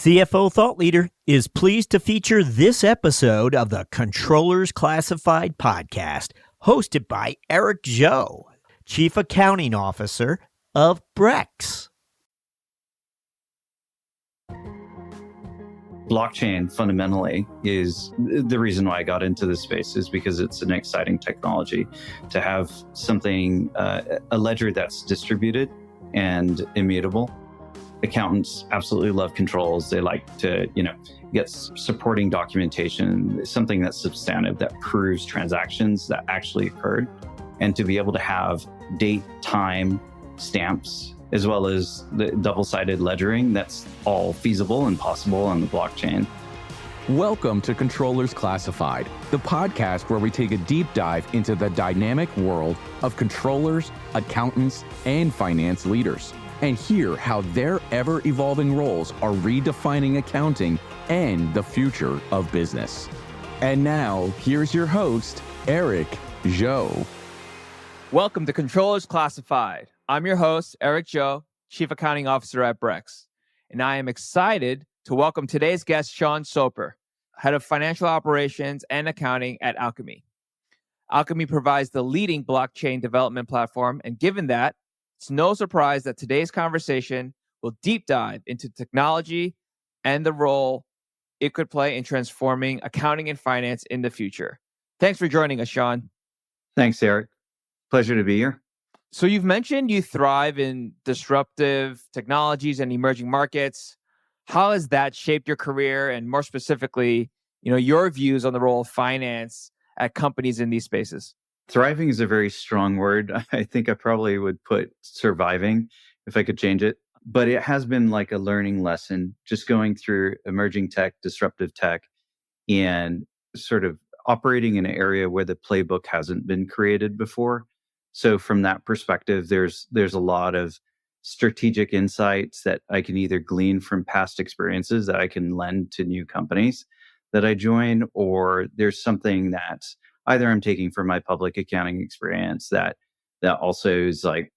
CFO Thought Leader is pleased to feature this episode of the Controllers Classified podcast, hosted by Eric Zhou, Chief Accounting Officer of Brex. Blockchain fundamentally is the reason why I got into this space, is because it's an exciting technology to have something, a ledger that's distributed and immutable. Accountants absolutely love controls. They like to, get supporting documentation, something that's substantive, that proves transactions that actually occurred. And to be able to have date, time, stamps, as well as the double-sided ledgering, that's all feasible and possible on the blockchain. Welcome to Controllers Classified, the podcast where we take a deep dive into the dynamic world of controllers, accountants, and finance leaders, and hear how their ever-evolving roles are redefining accounting and the future of business. And now, here's your host, Eric Zhou. Welcome to Controllers Classified. I'm your host, Eric Zhou, Chief Accounting Officer at Brex, and I am excited to welcome today's guest, Sean Soper, Head of Financial Operations and Accounting at Alchemy. Alchemy provides the leading blockchain development platform, and given that, it's no surprise that today's conversation will deep dive into technology and the role it could play in transforming accounting and finance in the future. Thanks for joining us, Sean. Thanks, Eric. Pleasure to be here. So you've mentioned you thrive in disruptive technologies and emerging markets. How has that shaped your career, and more specifically, your views on the role of finance at companies in these spaces? Thriving is a very strong word. I think I probably would put surviving if I could change it. But it has been like a learning lesson, just going through emerging tech, disruptive tech, and sort of operating in an area where the playbook hasn't been created before. So from that perspective, there's a lot of strategic insights that I can either glean from past experiences that I can lend to new companies that I join, or there's something that either I'm taking from my public accounting experience that also is like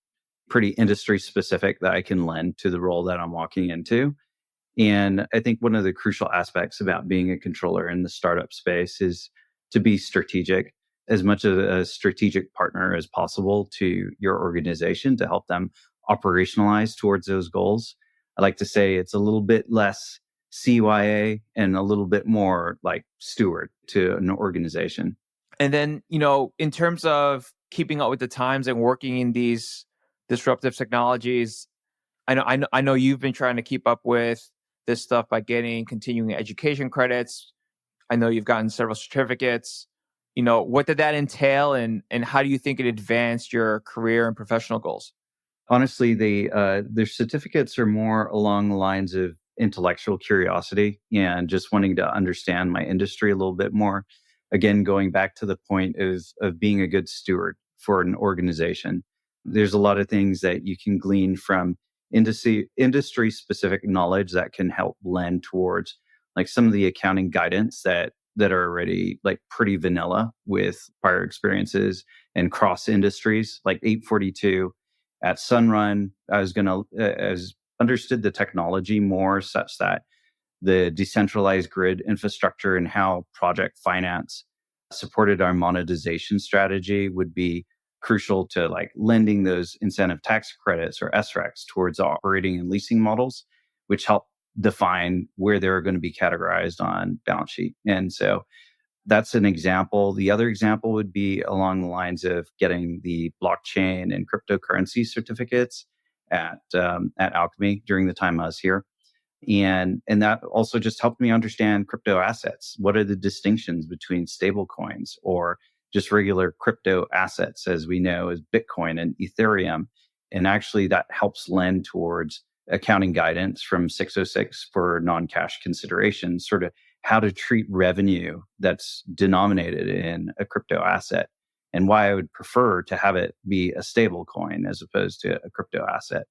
pretty industry specific that I can lend to the role that I'm walking into. And I think one of the crucial aspects about being a controller in the startup space is to be strategic, as much of a strategic partner as possible to your organization to help them operationalize towards those goals. I like to say it's a little bit less CYA and a little bit more like steward to an organization. And then, in terms of keeping up with the times and working in these disruptive technologies, I know you've been trying to keep up with this stuff by getting continuing education credits. I know you've gotten several certificates. What did that entail, and how do you think it advanced your career and professional goals? Honestly, their certificates are more along the lines of intellectual curiosity and just wanting to understand my industry a little bit more. Again, going back to the point of being a good steward for an organization. There's a lot of things that you can glean from industry-specific knowledge that can help lend towards like some of the accounting guidance that are already like pretty vanilla with prior experiences and cross industries. Like 842 at Sunrun, I understood the technology more such that the decentralized grid infrastructure and how project finance supported our monetization strategy would be crucial to like lending those incentive tax credits or SRECs towards operating and leasing models, which help define where they're going to be categorized on balance sheet. And so that's an example. The other example would be along the lines of getting the blockchain and cryptocurrency certificates at Alchemy during the time I was here. And that also just helped me understand crypto assets. What are the distinctions between stable coins or just regular crypto assets, as we know, as Bitcoin and Ethereum? And actually that helps lend towards accounting guidance from 606 for non-cash considerations, sort of how to treat revenue that's denominated in a crypto asset, and why I would prefer to have it be a stable coin as opposed to a crypto asset.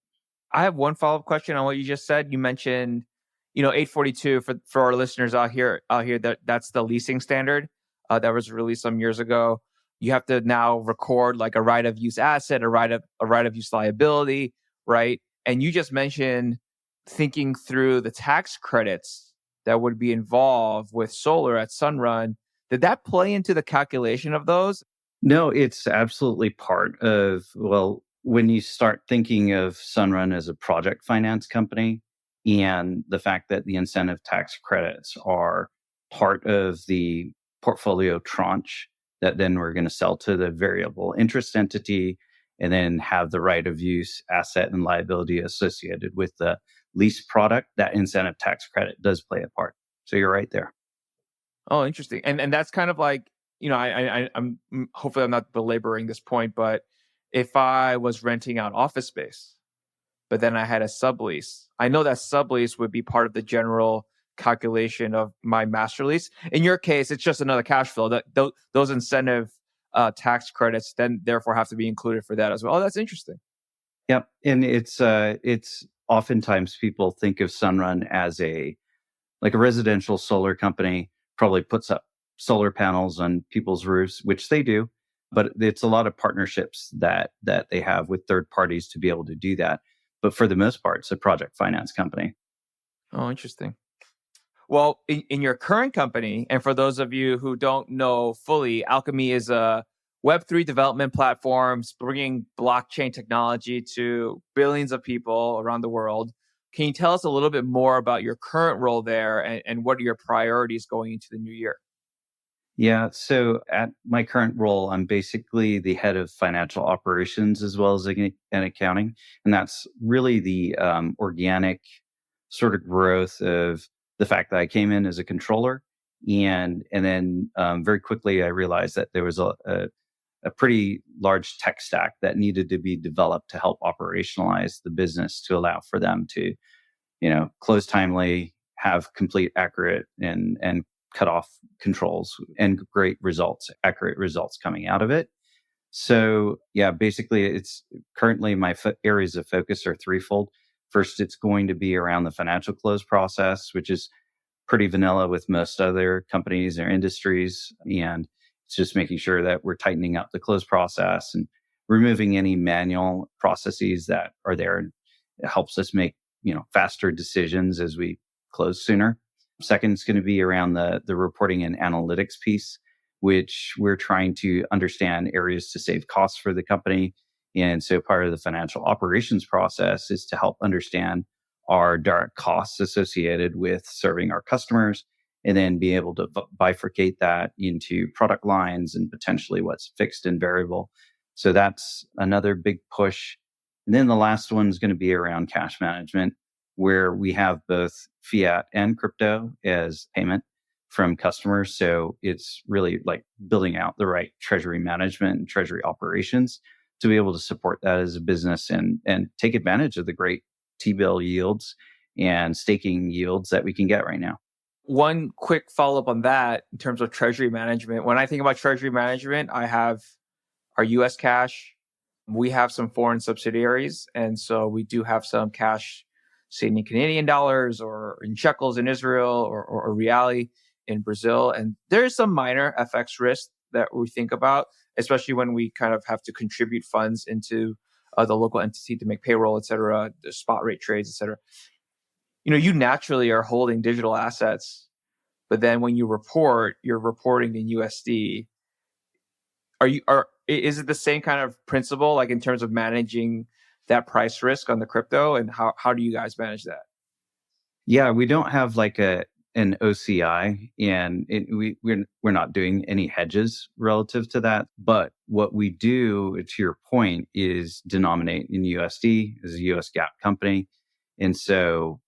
I have one follow-up question on what you just said. You mentioned, 842 for our listeners out here that's the leasing standard that was released some years ago. You have to now record like a right of use asset, a right of use liability, right? And you just mentioned thinking through the tax credits that would be involved with solar at Sunrun, did that play into the calculation of those? No, it's absolutely part of, well, when you start thinking of Sunrun as a project finance company and the fact that the incentive tax credits are part of the portfolio tranche that then we're going to sell to the variable interest entity and then have the right of use asset and liability associated with the lease product, that incentive tax credit does play a part. So you're right there. Oh, interesting. And that's kind of like, I'm hopefully I'm not belaboring this point, but if I was renting out office space, but then I had a sublease, I know that sublease would be part of the general calculation of my master lease. In your case, it's just another cash flow. That those incentive tax credits then therefore have to be included for that as well. Oh, that's interesting. Yep, and it's oftentimes people think of Sunrun as a residential solar company, probably puts up solar panels on people's roofs, which they do, but it's a lot of partnerships that they have with third parties to be able to do that. But for the most part, it's a project finance company. Oh, interesting. Well, in your current company, and for those of you who don't know fully, Alchemy is a Web3 development platform bringing blockchain technology to billions of people around the world. Can you tell us a little bit more about your current role there and what are your priorities going into the new year? Yeah, so at my current role, I'm basically the head of financial operations as well as an accounting. And that's really the organic sort of growth of the fact that I came in as a controller. And then very quickly, I realized that there was a pretty large tech stack that needed to be developed to help operationalize the business to allow for them to, close timely, have complete, accurate, and cut off controls and great results, accurate results coming out of it. So yeah, basically it's currently my areas of focus are threefold. First, it's going to be around the financial close process, which is pretty vanilla with most other companies or industries. And it's just making sure that we're tightening up the close process and removing any manual processes that are there. And it helps us make, faster decisions as we close sooner. Second is going to be around the reporting and analytics piece, which we're trying to understand areas to save costs for the company. And so part of the financial operations process is to help understand our direct costs associated with serving our customers and then be able to bifurcate that into product lines and potentially what's fixed and variable. So that's another big push. And then the last one is going to be around cash management, where we have both fiat and crypto as payment from customers. So it's really like building out the right treasury management and treasury operations to be able to support that as a business and take advantage of the great T-bill yields and staking yields that we can get right now. One quick follow-up on that in terms of treasury management. When I think about treasury management, I have our US cash. We have some foreign subsidiaries. And so we do have some cash sitting in Canadian dollars or in shekels in Israel or real in Brazil. And there is some minor FX risk that we think about, especially when we kind of have to contribute funds into the local entity to make payroll, et cetera, the spot rate trades, et cetera. You naturally are holding digital assets, but then when you report, you're reporting in USD. Is it the same kind of principle, like in terms of managing that price risk on the crypto, and how do you guys manage that? Yeah, we don't have like an OCI, and we're not doing any hedges relative to that. But what we do, to your point, is denominate in USD as a US GAAP company, and so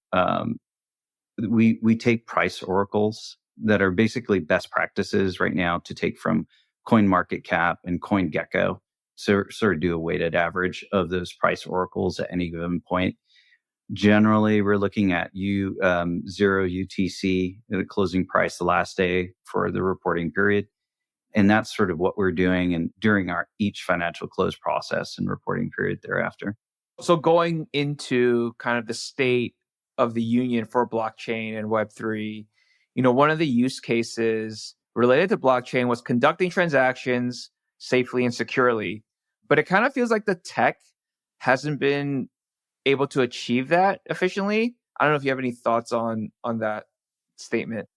we take price oracles that are basically best practices right now to take from CoinMarketCap and CoinGecko. So sort of do a weighted average of those price oracles at any given point. Generally, we're looking at 0 UTC, the closing price the last day for the reporting period. And that's sort of what we're doing and during our each financial close process and reporting period thereafter. So going into kind of the state of the union for blockchain and Web3, one of the use cases related to blockchain was conducting transactions safely and securely. But it kind of feels like the tech hasn't been able to achieve that efficiently. I don't know if you have any thoughts on that statement.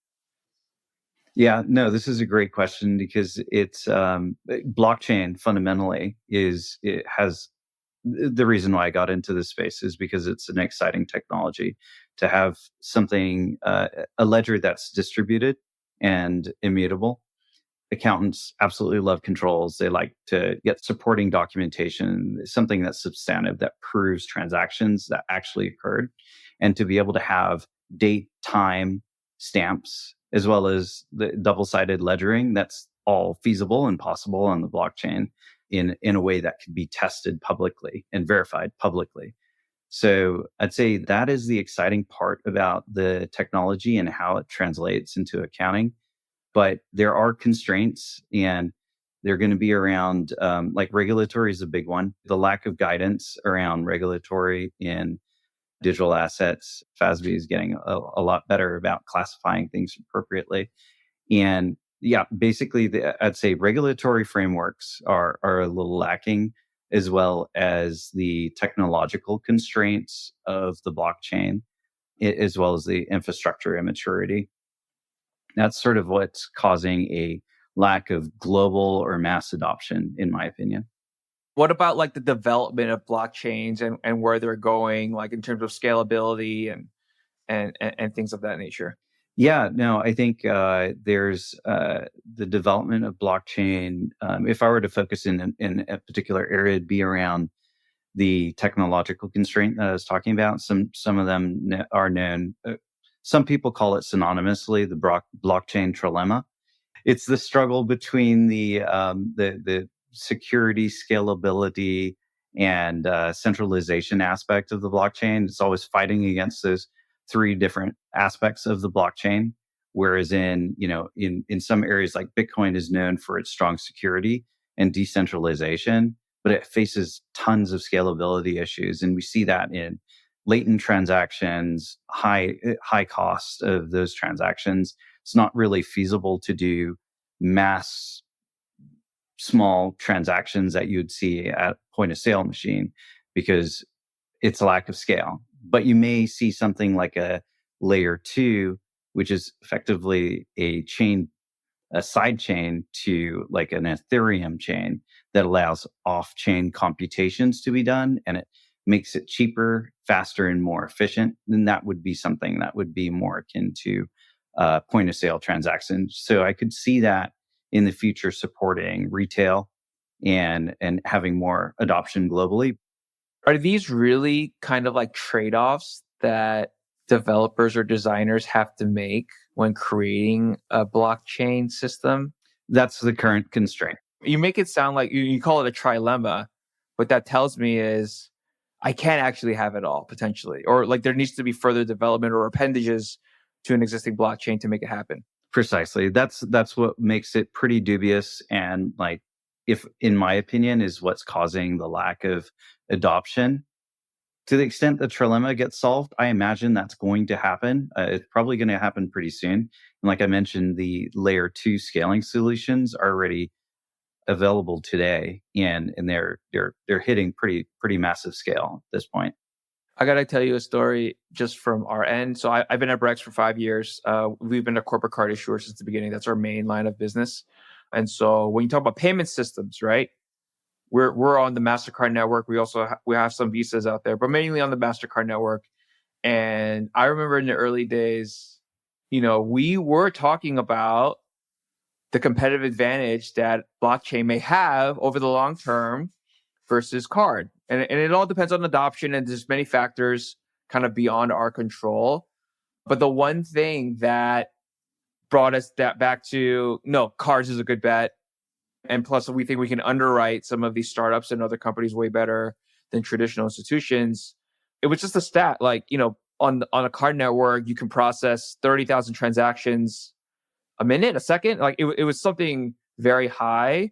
Yeah, no, this is a great question because it's blockchain fundamentally it has the reason why I got into this space is because it's an exciting technology to have something, a ledger that's distributed and immutable. Accountants absolutely love controls. They like to get supporting documentation, something that's substantive that proves transactions that actually occurred, and to be able to have date, time, stamps, as well as the double-sided ledgering. That's all feasible and possible on the blockchain in a way that could be tested publicly and verified publicly. So I'd say that is the exciting part about the technology and how it translates into accounting. But there are constraints, and they're going to be around, like regulatory is a big one. The lack of guidance around regulatory in digital assets. FASB is getting a lot better about classifying things appropriately. And yeah, basically, I'd say regulatory frameworks are a little lacking, as well as the technological constraints of the blockchain, as well as the infrastructure immaturity. That's sort of what's causing a lack of global or mass adoption, in my opinion. What about like the development of blockchains and where they're going, like in terms of scalability and things of that nature? Yeah, no, I think there's the development of blockchain. If I were to focus in a particular area, it'd be around the technological constraint that I was talking about. Some of them are known. Some people call it synonymously the blockchain trilemma. It's the struggle between the security, scalability, and centralization aspect of the blockchain. It's always fighting against those three different aspects of the blockchain. Whereas in some areas like Bitcoin is known for its strong security and decentralization, but it faces tons of scalability issues, and we see that in latent transactions, high cost of those transactions. It's not really feasible to do mass small transactions that you'd see at point of sale machine because it's a lack of scale. But you may see something like a layer 2, which is effectively a side chain to like an Ethereum chain that allows off-chain computations to be done, and it makes it cheaper, faster, and more efficient. Then that would be something that would be more akin to point of sale transactions. So I could see that in the future supporting retail and having more adoption globally. Are these really kind of like trade-offs that developers or designers have to make when creating a blockchain system? That's the current constraint. You make it sound like you call it a trilemma. What that tells me is I can't actually have it all potentially, or like there needs to be further development or appendages to an existing blockchain to make it happen. Precisely. That's what makes it pretty dubious, and like, if in my opinion, is what's causing the lack of adoption. To the extent the trilemma gets solved, I imagine that's going to happen. It's probably going to happen pretty soon. And like I mentioned, the layer 2 scaling solutions are already available today, and they're hitting pretty massive scale at this point. I got to tell you a story just from our end. So I've been at Brex for 5 years. We've been a corporate card issuer since the beginning. That's our main line of business. And so when you talk about payment systems, right? We're on the MasterCard network. We also we have some Visas out there, but mainly on the MasterCard network. And I remember in the early days, we were talking about the competitive advantage that blockchain may have over the long term versus card. And it all depends on adoption, and there's many factors kind of beyond our control. But the one thing that brought us back to, no, cards is a good bet. And plus, we think we can underwrite some of these startups and other companies way better than traditional institutions. It was just a stat, like, on a card network, you can process 30,000 transactions a minute, a second. Like it was something very high.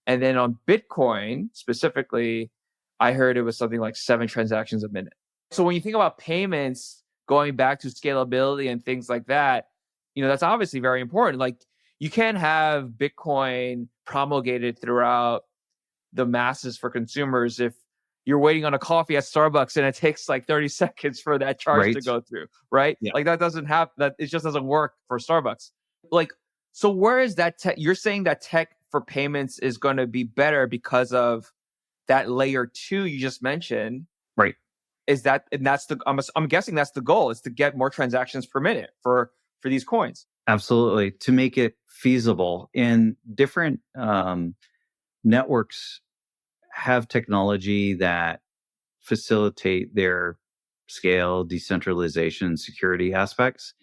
And then on Bitcoin specifically, I heard it was something like 7 transactions a minute. So when you think about payments, going back to scalability and things like that, that's obviously very important. Like you can't have Bitcoin promulgated throughout the masses for consumers if you're waiting on a coffee at Starbucks and it takes like 30 seconds for that charge to Right. go through, right? Yeah. Like that doesn't have that. It just doesn't work for Starbucks. Like, so where is that tech? You're saying that tech for payments is going to be better because of that layer 2 you just mentioned. Right. Is that, and that's the, I'm guessing that's the goal, is to get more transactions per minute for these coins. Absolutely. To make it feasible. And different networks have technology that facilitate their scale, decentralization, security aspects.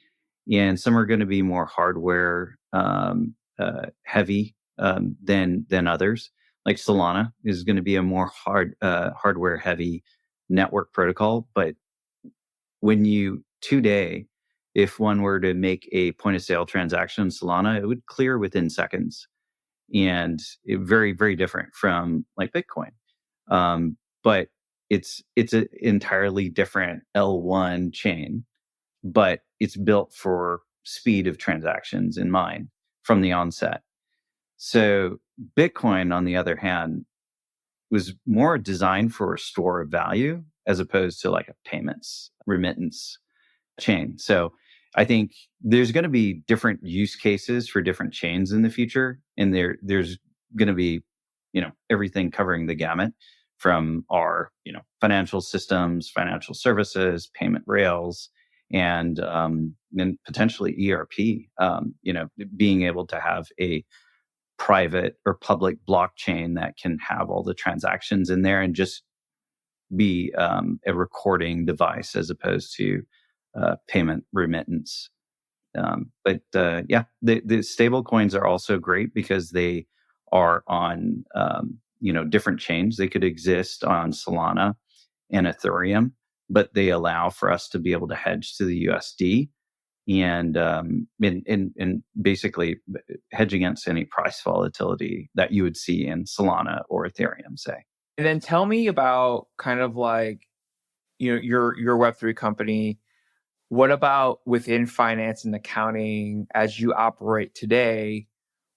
And some are going to be more hardware heavy than others. Like Solana is going to be a more hardware heavy network protocol. But when you today, if one were to make a point of sale transaction in Solana, it would clear within seconds, and very, very different from like Bitcoin. But it's an entirely different L1 chain, but it's built for speed of transactions in mind from the onset. So Bitcoin, on the other hand, was more designed for a store of value as opposed to like a payments remittance chain. So I think there's going to be different use cases for different chains in the future, and there's going to be, everything covering the gamut from our, financial systems, financial services, payment rails, and then potentially ERP. Being able to have a private or public blockchain that can have all the transactions in there and just be a recording device as opposed to payment remittance. The stable coins are also great because they are on different chains. They could exist on Solana and Ethereum, but they allow for us to be able to hedge to the USD and basically hedge against any price volatility that you would see in Solana or Ethereum, say. And then tell me about kind of like, your Web3 company. What about within finance and accounting as you operate today?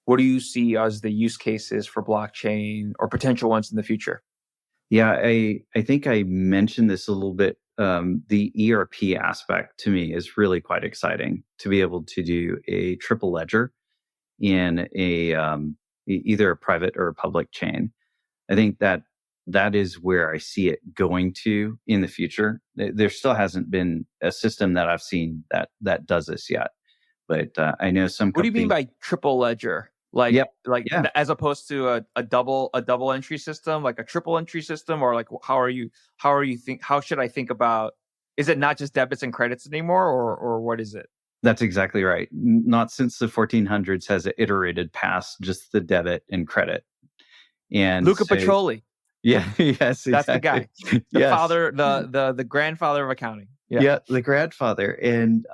What do you see as the use cases for blockchain or potential ones in the future? Yeah, I think I mentioned this a little bit. The ERP aspect to me is really quite exciting to be able to do a triple ledger in either a private or a public chain. I think that is where I see it going to in the future. There still hasn't been a system that I've seen that does this yet, but I know some. What do you mean by triple ledger? Like, yeah. As opposed to a double entry system, like a triple entry system, or like how should I think about? Is it not just debits and credits anymore, or what is it? That's exactly right. Not since the 1400s has it iterated past just the debit and credit. And Luca Pacioli. Yeah, yes, exactly. That's the guy. The father, the grandfather of accounting. Yeah, the grandfather. And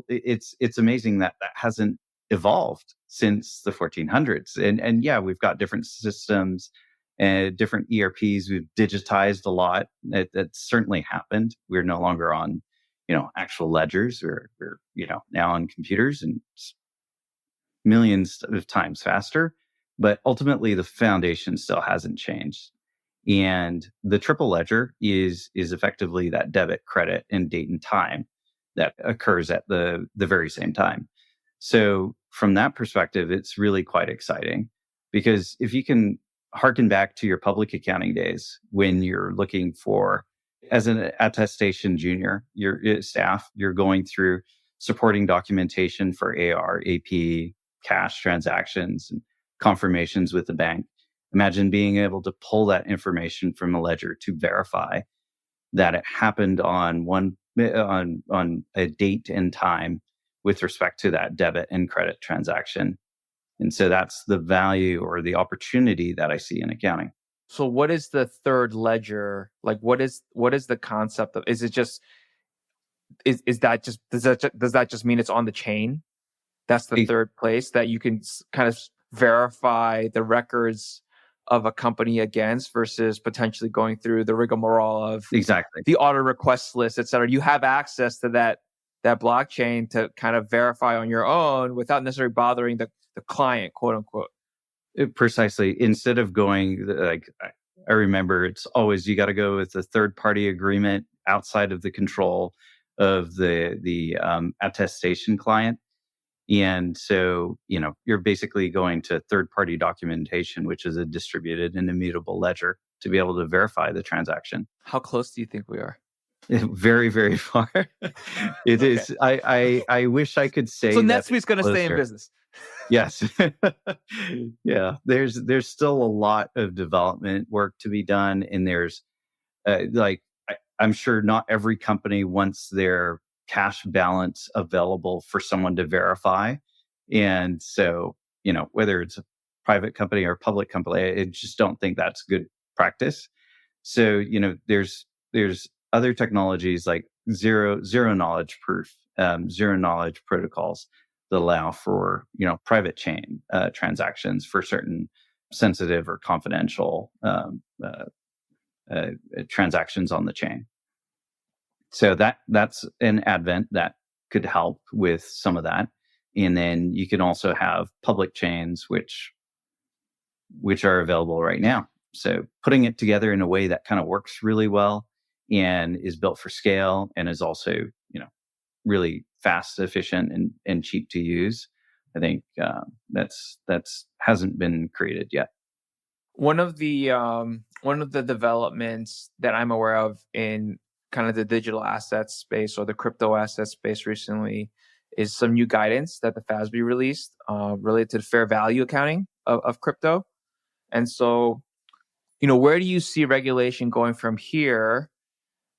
it's amazing that hasn't evolved since the 1400s. And yeah, we've got different systems and different ERPs. We've digitized a lot. That's certainly happened. We're no longer on, actual ledgers. We're now on computers and millions of times faster. But ultimately, the foundation still hasn't changed. And the triple ledger is effectively that debit, credit, and date and time that occurs at the very same time. So from that perspective, it's really quite exciting, because if you can harken back to your public accounting days when you're looking for, as an attestation junior, your staff, you're going through supporting documentation for AR, AP, cash transactions, and confirmations with the bank. Imagine being able to pull that information from a ledger to verify that it happened on a date and time with respect to that debit and credit transaction. And so that's the value or the opportunity that I see in accounting. So what is the third ledger? Like, what is the concept of, is it just, does that just mean it's on the chain? That's the third place that you can kind of verify the records of a company against, versus potentially going through the rigmarole of the auto request list, et cetera. You have access to that blockchain to kind of verify on your own without necessarily bothering the client, quote unquote. Precisely. Instead of going I remember it's always, you got to go with a third party agreement outside of the control of the attestation client. And so, you're basically going to third party documentation, which is a distributed and immutable ledger, to be able to verify the transaction. How close do you think we are? Very, very far. It is. I wish I could say. So that NetSuite's going to stay in business. Yes. Yeah. There's still a lot of development work to be done, and there's I'm sure not every company wants their cash balance available for someone to verify, and so whether it's a private company or a public company, I just don't think that's good practice. So there's other technologies like zero knowledge proof, zero knowledge protocols that allow for private chain transactions for certain sensitive or confidential transactions on the chain. So that's an advent that could help with some of that. And then you can also have public chains which are available right now. So putting it together in a way that kind of works really well and is built for scale and is also really fast, efficient, and cheap to use, I think that's hasn't been created yet. One of the developments that I'm aware of in kind of the digital assets space or the crypto asset space recently is some new guidance that the FASB released related to the fair value accounting of crypto. And so, where do you see regulation going from here?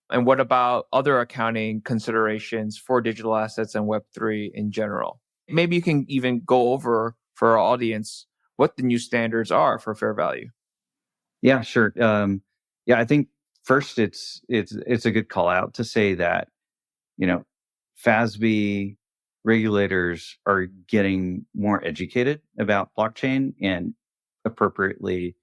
And what about other accounting considerations for digital assets and Web3 in general? Maybe you can even go over for our audience what the new standards are for fair value. Yeah, sure. I think first it's a good call out to say that FASB regulators are getting more educated about blockchain and appropriately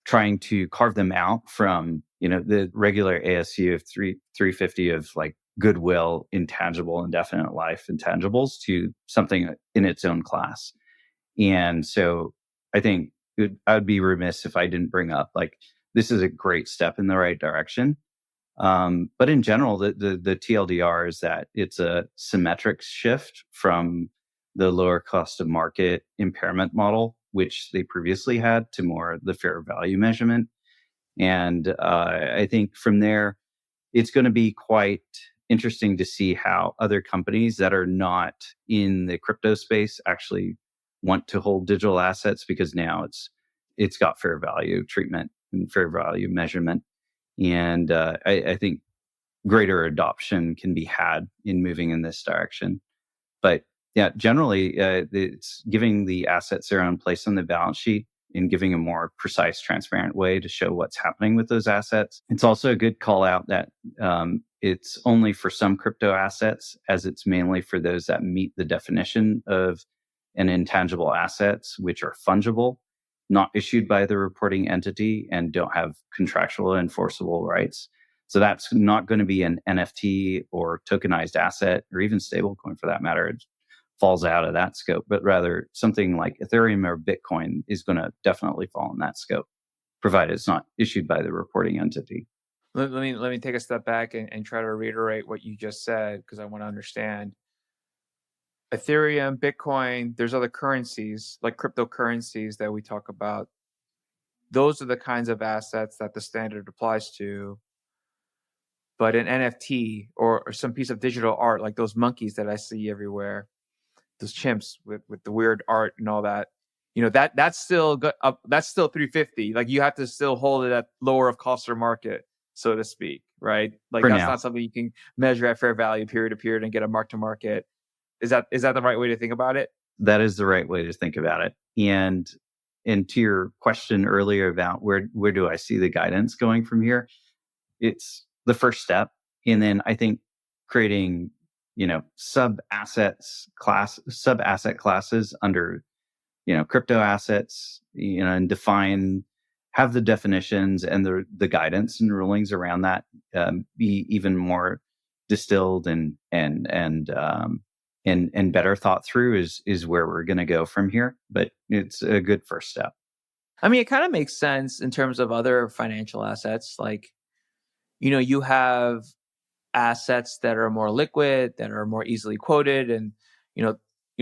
trying to carve them out from the regular ASU of 350 of like goodwill, intangible, indefinite life intangibles to something in its own class. And so I think I would be remiss if I didn't bring up this is a great step in the right direction. But in general, the TLDR is that it's a symmetric shift from the lower cost of market impairment model, which they previously had, to more the fair value measurement. And I think from there, it's going to be quite interesting to see how other companies that are not in the crypto space actually want to hold digital assets, because now it's got fair value treatment and fair value measurement. And I think greater adoption can be had in moving in this direction. But yeah, generally, it's giving the assets their own place on the balance sheet and giving a more precise, transparent way to show what's happening with those assets. It's also a good call out that it's only for some crypto assets, as it's mainly for those that meet the definition of an intangible assets, which are fungible, not issued by the reporting entity, and don't have contractual enforceable rights. So that's not going to be an NFT or tokenized asset, or even stablecoin for that matter. It falls out of that scope, but rather something like Ethereum or Bitcoin is going to definitely fall in that scope, provided it's not issued by the reporting entity. Let me take a step back and try to reiterate what you just said, because I want to understand. Ethereum, Bitcoin, there's other currencies like cryptocurrencies that we talk about. Those are the kinds of assets that the standard applies to. But an NFT or some piece of digital art, like those monkeys that I see everywhere, those chimps with the weird art and all that, that's still that's still 350. Like you have to still hold it at lower of cost or market, so to speak, right? Like For that's now. not something you can measure at fair value period to period and get a mark to market. Is that the right way to think about it? That is the right way to think about it. And to your question earlier about where do I see the guidance going from here, it's the first step. And then I think creating, sub asset classes under, crypto assets, and have the definitions and the guidance and rulings around that be even more distilled and better thought through is where we're going to go from here. But it's a good first step. I mean, it kind of makes sense in terms of other financial assets. Like, you have assets that are more liquid, that are more easily quoted, and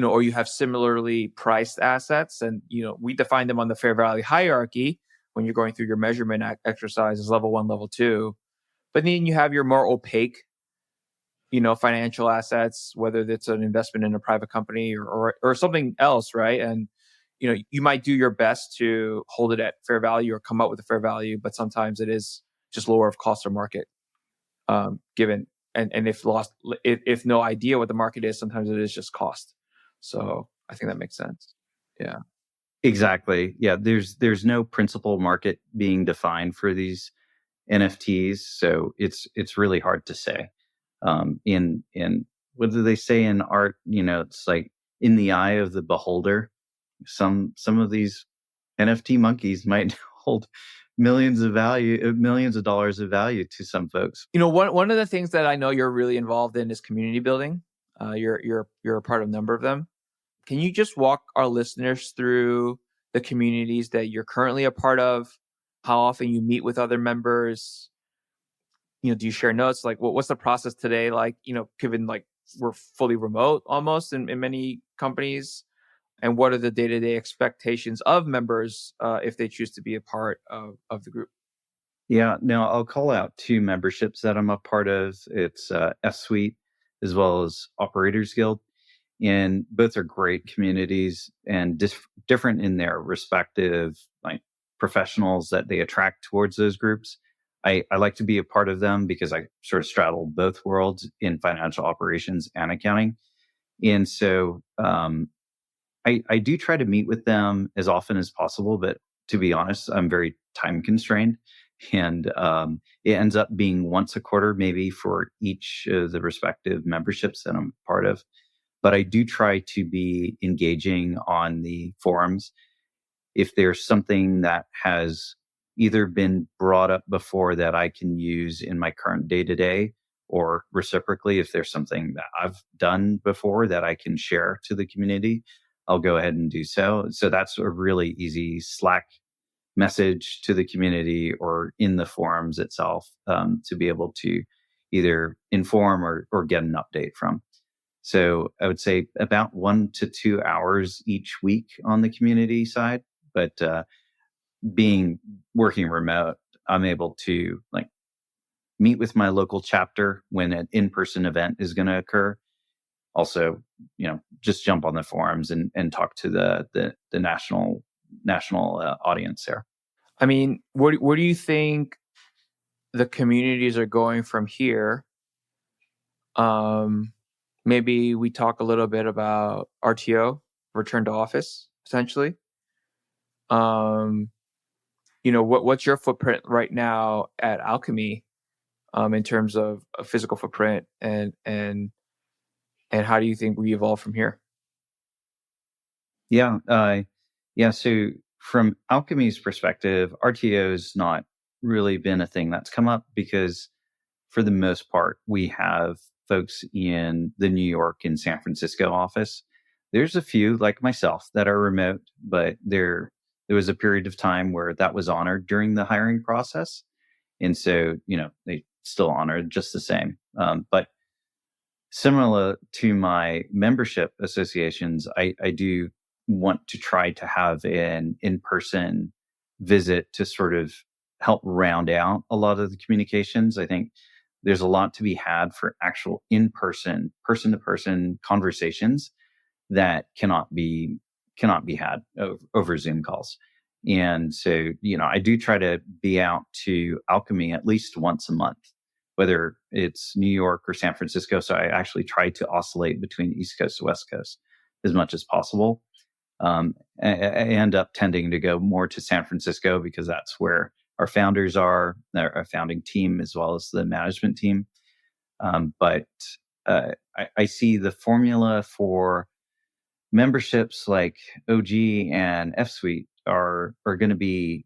or you have similarly priced assets, and we define them on the fair value hierarchy when you're going through your measurement exercise as level 1, level 2. But then you have your more opaque, financial assets, whether it's an investment in a private company or something else, right? And you might do your best to hold it at fair value or come up with a fair value, but sometimes it is just lower of cost or market, given and if no idea what the market is, sometimes it is just cost. So I think that makes sense. Yeah. Exactly. Yeah. There's no principal market being defined for these NFTs, so it's really hard to say. In what do they say in art? It's like in the eye of the beholder. Some of these NFT monkeys might hold millions of dollars of value to some folks. One of the things that I know you're really involved in is community building. You're a part of a number of them. Can you just walk our listeners through the communities that you're currently a part of? How often you meet with other members? Do you share notes? Like, what's the process today? Like, given like we're fully remote almost in many companies, and what are the day-to-day expectations of members if they choose to be a part of the group? Yeah, now I'll call out 2 memberships that I'm a part of. It's F-Suite as well as Operators Guild. And both are great communities and different in their respective like professionals that they attract towards those groups. I like to be a part of them because I sort of straddle both worlds in financial operations and accounting. And so I do try to meet with them as often as possible, but to be honest, I'm very time constrained. And it ends up being once a quarter, maybe for each of the respective memberships that I'm part of. But I do try to be engaging on the forums. If there's something that has either been brought up before that I can use in my current day-to-day, or reciprocally, if there's something that I've done before that I can share to the community, I'll go ahead and do so. So that's a really easy Slack message to the community or in the forums itself to be able to either inform or get an update from. So I would say about 1 to 2 hours each week on the community side. But working remote, I'm able to like meet with my local chapter when an in-person event is going to occur. Also, just jump on the forums and talk to the national audience there. I mean, where do you think the communities are going from here? Maybe we talk a little bit about RTO, return to office, essentially. What's your footprint right now at Alchemy, in terms of a physical footprint, and how do you think we evolve from here? Yeah. So from Alchemy's perspective, RTO has not really been a thing that's come up because for the most part, we have folks in the New York and San Francisco office. There's a few like myself that are remote, but there was a period of time where that was honored during the hiring process. And so, they still honored just the same. But similar to my membership associations, I do want to try to have an in-person visit to sort of help round out a lot of the communications. I think there's a lot to be had for actual in-person, person-to-person conversations that cannot be had over Zoom calls. And so, I do try to be out to Alchemy at least once a month, whether it's New York or San Francisco. So I actually try to oscillate between East Coast to West Coast as much as possible. I end up tending to go more to San Francisco because that's where our founders are, our founding team, as well as the management team. But I see the formula for memberships like OG and F-Suite are going to be,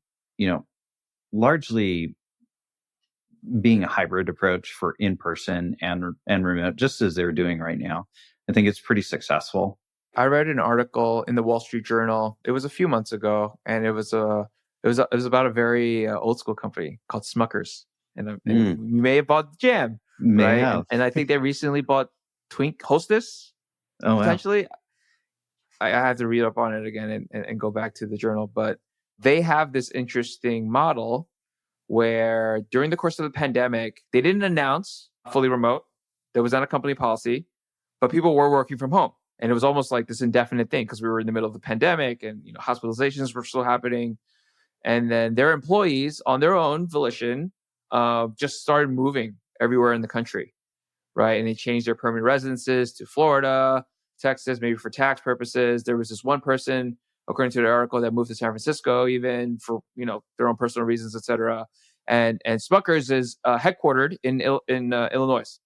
largely being a hybrid approach for in-person and remote, just as they're doing right now. I think it's pretty successful. I read an article in the Wall Street Journal. It was a few months ago, and it was a It was about a very old school company called Smuckers, and you may have bought the jam, May right? have. And I think they recently bought Twink Hostess, Oh, wow. potentially. I have to read up on it again and go back to the journal, but they have this interesting model where during the course of the pandemic, they didn't announce fully remote. There was not a company policy, but people were working from home. And it was almost like this indefinite thing because we were in the middle of the pandemic and hospitalizations were still happening. And then their employees, on their own volition, just started moving everywhere in the country, right? And they changed their permanent residences to Florida, Texas, maybe for tax purposes. There was this one person, according to the article, that moved to San Francisco, even for their own personal reasons, et cetera. And Smuckers is headquartered in Illinois,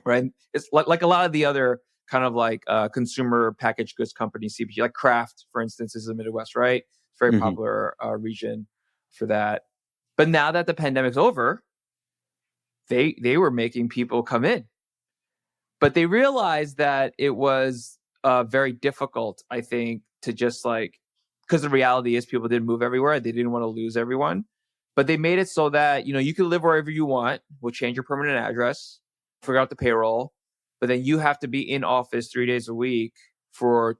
right? It's like a lot of the other kind of like consumer packaged goods companies, CPG, like Kraft, for instance, is in the Midwest, right? It's a very popular region for that. But now that the pandemic's over, they were making people come in. But they realized that it was very difficult, I think, to just because the reality is people didn't move everywhere. They didn't want to lose everyone. But they made it so that, you can live wherever you want. We'll change your permanent address, figure out the payroll. But then you have to be in office 3 days a week I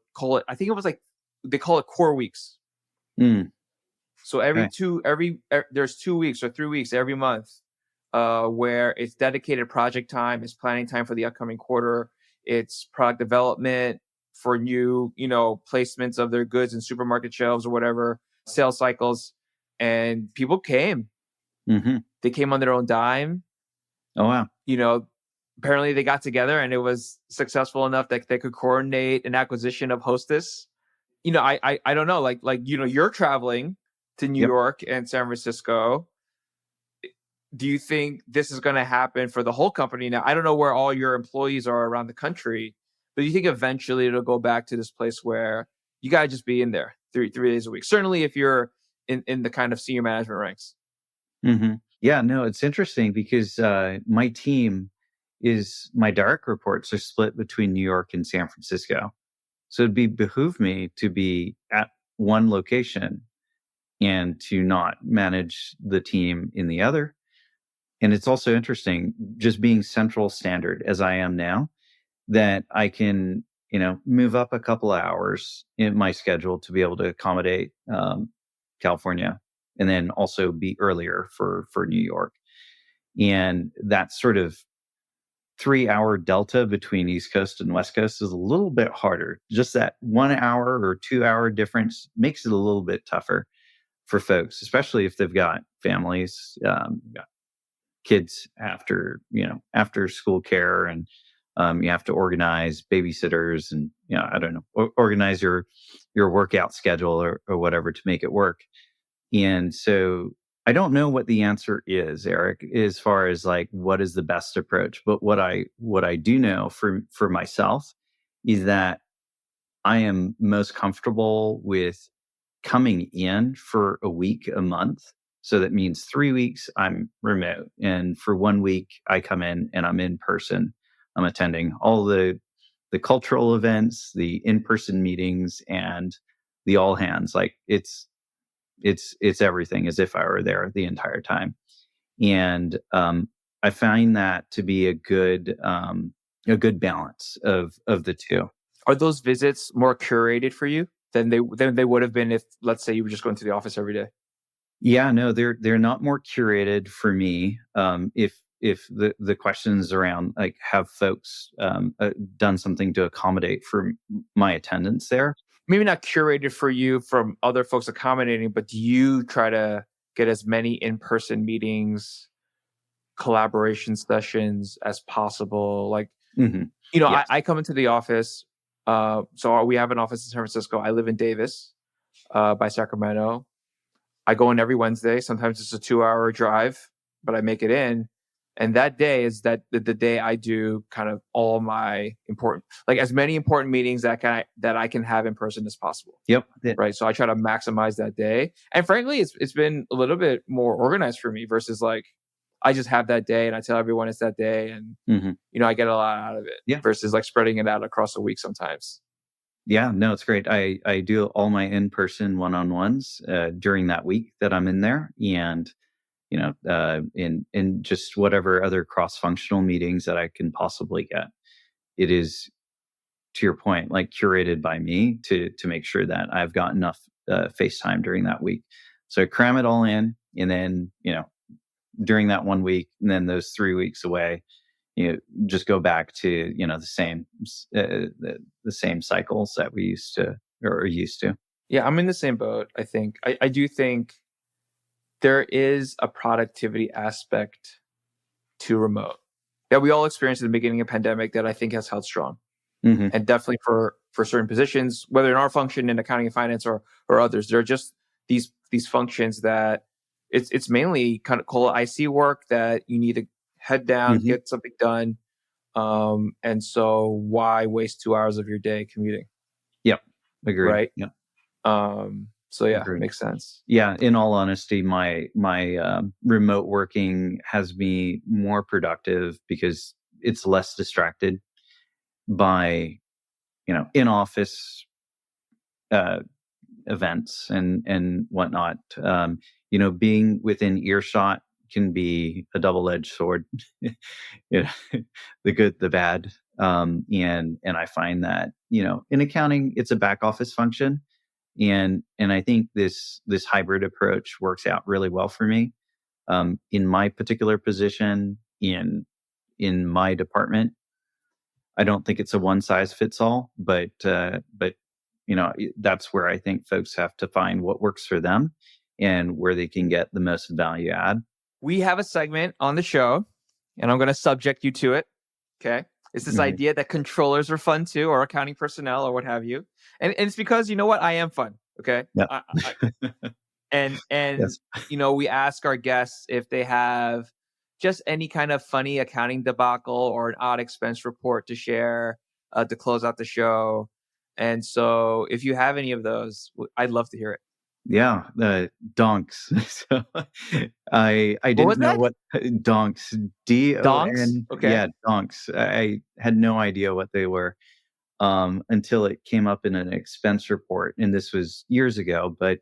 think it was they call it core weeks. So there's 2 weeks or 3 weeks every month where it's dedicated project time, it's planning time for the upcoming quarter, it's product development for new, placements of their goods in supermarket shelves or whatever, sales cycles. And people came. They came on their own dime. Oh, wow. Apparently they got together and it was successful enough that they could coordinate an acquisition of Hostess. I don't know, you're traveling to New York and San Francisco. Do you think this is going to happen for the whole company? Now, I don't know where all your employees are around the country, but do you think eventually it'll go back to this place where you got to just be in there three days a week? Certainly if you're in the kind of senior management ranks. Yeah, no, it's interesting because my team my direct reports are split between New York and San Francisco. So it'd behoove me to be at one location and to not manage the team in the other. And it's also interesting, just being central standard as I am now, that I can, move up a couple of hours in my schedule to be able to accommodate California, and then also be earlier for New York. And that sort of 3-hour delta between East Coast and West Coast is a little bit harder. Just that 1 hour or 2 hour difference makes it a little bit tougher for folks, especially if they've got families, got kids after school care, and you have to organize babysitters and I don't know, organize your workout schedule or whatever to make it work. And so I don't know what the answer is, Eric, as far as what is the best approach. But what I do know for myself is that I am most comfortable with coming in for a week, a month. So that means 3 weeks I'm remote, and for 1 week I come in and I'm in person. I'm attending all the cultural events, the in-person meetings, and the all hands. It's everything, as if I were there the entire time. And I find that to be a good balance of the two. Are those visits more curated for you than they would have been if, let's say, you were just going to the office every day? Yeah, no, they're not more curated for me. If the questions around have folks done something to accommodate for my attendance there? Maybe not curated for you from other folks accommodating, but do you try to get as many in-person meetings, collaboration sessions as possible? Yes. I come into the office. So we have an office in San Francisco. I live in Davis, by Sacramento. I go in every Wednesday. Sometimes it's a 2-hour drive, but I make it in. And that day is the day I do kind of all my important, as many important meetings that I can have in person as possible. Yep. Right. So I try to maximize that day. And frankly, it's been a little bit more organized for me versus I just have that day and I tell everyone it's that day, and I get a lot out of it. Yeah. Versus spreading it out across a week sometimes. Yeah, no, it's great. I do all my in-person one-on-ones during that week that I'm in there, and in just whatever other cross-functional meetings that I can possibly get. It is, to your point, like curated by me to make sure that I've got enough face time during that week. So I cram it all in, and then during that 1 week, and then those 3 weeks away, just go back to the same cycles that we used to or are used to. Yeah, I'm in the same boat. I think I do think there is a productivity aspect to remote that we all experienced at the beginning of the pandemic that I think has held strong. Mm-hmm. And definitely for certain positions, whether in our function in accounting and finance or others, there are just these functions that it's mainly kind of call it IC work that you need to head down, Mm-hmm. get something done. And so why waste 2 hours of your day commuting? Yep. Agreed. Right. Yep. So yeah, Agreed. makes sense. Yeah. In all honesty, my remote working has me more productive because it's less distracted by, in office events and whatnot. Being within earshot can be a double-edged sword. The good, the bad. And I find that, in accounting, it's a back office function. And I think this hybrid approach works out really well for me. In my particular position in my department, I don't think it's a one size fits all, but that's where I think folks have to find what works for them and where they can get the most value add. We have a segment on the show, and I'm going to subject you to it. Okay. It's this idea that controllers are fun too, or accounting personnel, or what have you. And it's because, you know what? I am fun. Okay. Yep. And Yes. we ask our guests if they have just any kind of funny accounting debacle or an odd expense report to share to close out the show. And so if you have any of those, I'd love to hear it. Yeah, the donks. So I didn't know what donks, DON. Donks? Okay. Yeah, donks. I had no idea what they were until it came up in an expense report, and this was years ago. But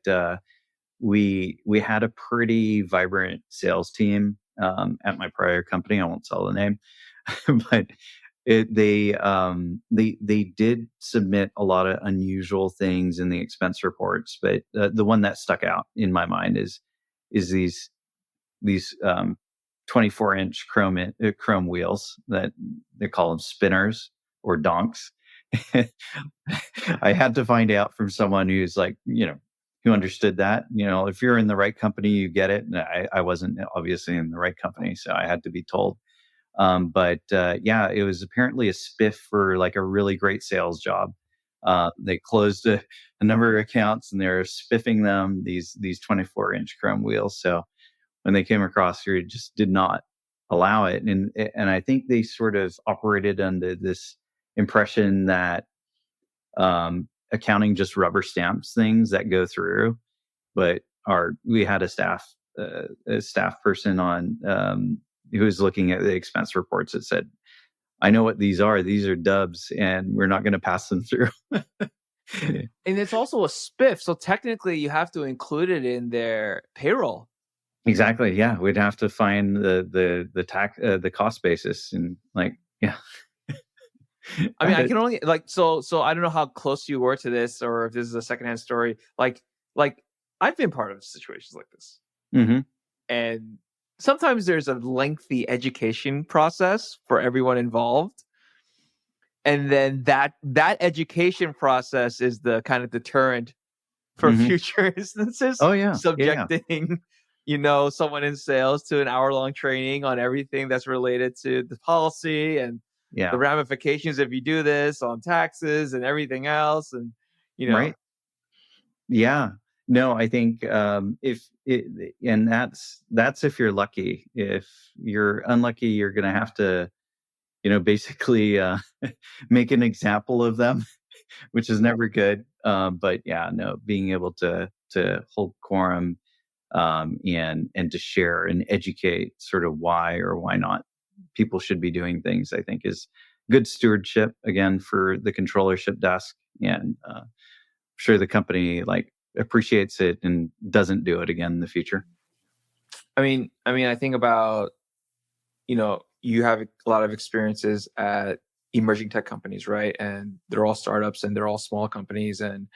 we had a pretty vibrant sales team at my prior company. I won't tell the name, but they did submit a lot of unusual things in the expense reports. But the one that stuck out in my mind is these 24-inch chrome wheels that they call them spinners or donks. I had to find out from someone who's like, who understood that, if you're in the right company, you get it. And I wasn't obviously in the right company, so I had to be told. But it was apparently a spiff for like a really great sales job. They closed a number of accounts and they're spiffing them these 24-inch chrome wheels. So when they came across here, it just did not allow it. And I think they sort of operated under this impression that accounting just rubber stamps things that go through. But we had a staff person on who was looking at the expense reports that said, I know what these are. These are dubs, and we're not going to pass them through. And it's also a spiff. So technically, you have to include it in their payroll. Exactly. Yeah. We'd have to find the tax, the cost basis, and yeah. I mean, I can only so I don't know how close you were to this, or if this is a secondhand story. Like I've been part of situations like this. Mm-hmm. And sometimes there's a lengthy education process for everyone involved. And then that education process is the kind of deterrent for future instances. Oh, yeah. Subjecting, someone in sales to an hour-long training on everything that's related to the policy and the ramifications if you do this on taxes and everything else. And, Right. Yeah. No, I think and that's if you're lucky. If you're unlucky, you're going to have to, basically make an example of them, which is never good. But yeah, no, being able to hold quorum and to share and educate sort of why or why not people should be doing things, I think is good stewardship again for the controllership desk, and I'm sure the company appreciates it and doesn't do it again in the future. I mean, I think about, you have a lot of experiences at emerging tech companies, right? And they're all startups and they're all small companies. And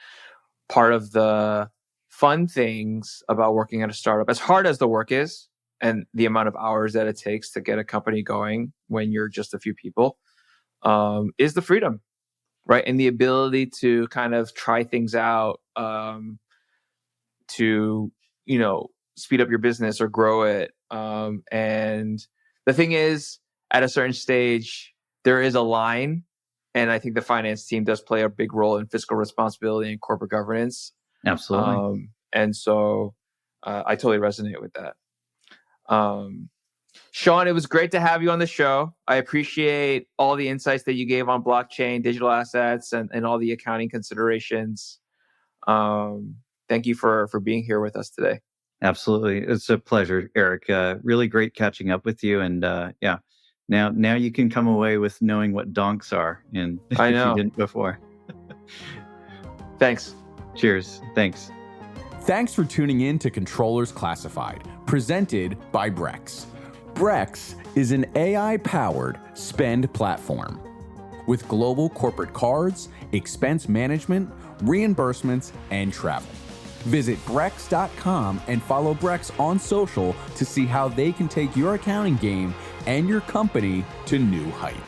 part of the fun things about working at a startup, as hard as the work is and the amount of hours that it takes to get a company going when you're just a few people, is the freedom, right? And the ability to kind of try things out, to, speed up your business or grow it. And the thing is, at a certain stage, there is a line. And I think the finance team does play a big role in fiscal responsibility and corporate governance. Absolutely. And so I totally resonate with that. Sean, it was great to have you on the show. I appreciate all the insights that you gave on blockchain, digital assets, and all the accounting considerations. Thank you for being here with us today. Absolutely. It's a pleasure, Eric. Really great catching up with you. And now you can come away with knowing what donks are, and I if know. you didn't before. Thanks. Cheers. Thanks. Thanks for tuning in to Controllers Classified, presented by Brex. Brex is an AI-powered spend platform with global corporate cards, expense management, reimbursements, and travel. Visit Brex.com and follow Brex on social to see how they can take your accounting game and your company to new heights.